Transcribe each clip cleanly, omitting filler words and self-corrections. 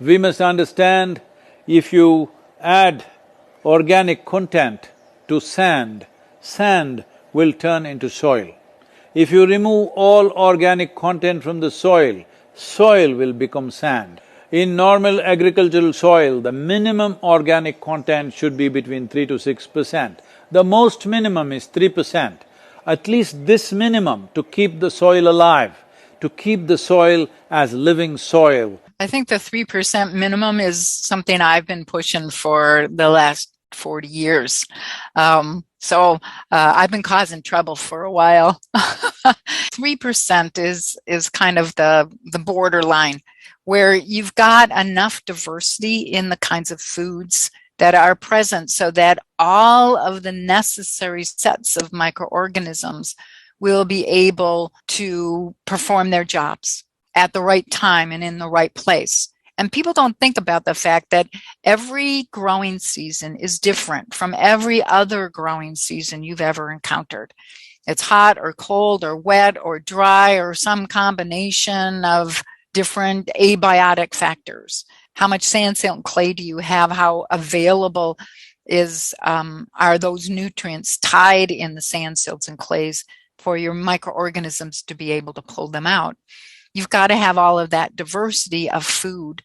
We must understand, if you add organic content to sand, sand will turn into soil. If you remove all organic content from the soil, soil will become sand. In normal agricultural soil, the minimum organic content should be between 3 to 6%. The most minimum is 3%. At least this minimum to keep the soil alive, to keep the soil as living soil. I think the 3% minimum is something I've been pushing for the last 40 years. I've been causing trouble for a while. 3% is kind of the borderline where you've got enough diversity in the kinds of foods that are present so that all of the necessary sets of microorganisms will be able to perform their jobs at the right time and in the right place. And people don't think about the fact that every growing season is different from every other growing season you've ever encountered. It's hot or cold or wet or dry or some combination of different abiotic factors. How much sand, silt, and clay do you have? How available are those nutrients tied in the sand, silts, and clays for your microorganisms to be able to pull them out? You've got to have all of that diversity of food.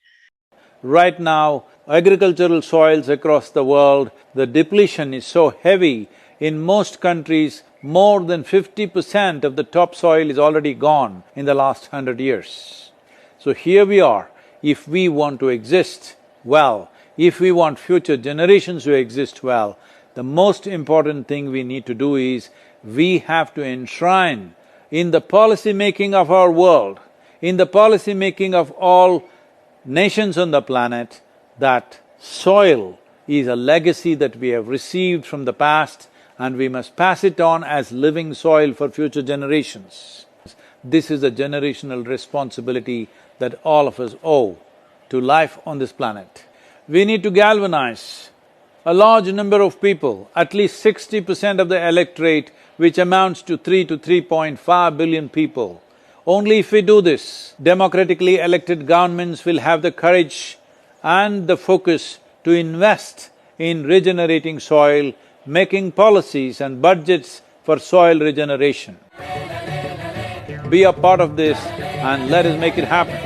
Right now, agricultural soils across the world, the depletion is so heavy. In most countries, more than 50% of the topsoil is already gone in the last 100 years. So here we are. If we want to exist well, if we want future generations to exist well, the most important thing we need to do is we have to enshrine in the policy making of our world, in the policy making of all nations on the planet, that soil is a legacy that we have received from the past and we must pass it on as living soil for future generations. This is a generational responsibility that all of us owe to life on this planet. We need to galvanize a large number of people, at least 60% of the electorate, which amounts to 3 to 3.5 billion people. Only if we do this, democratically elected governments will have the courage and the focus to invest in regenerating soil, making policies and budgets for soil regeneration. Be a part of this and let us make it happen.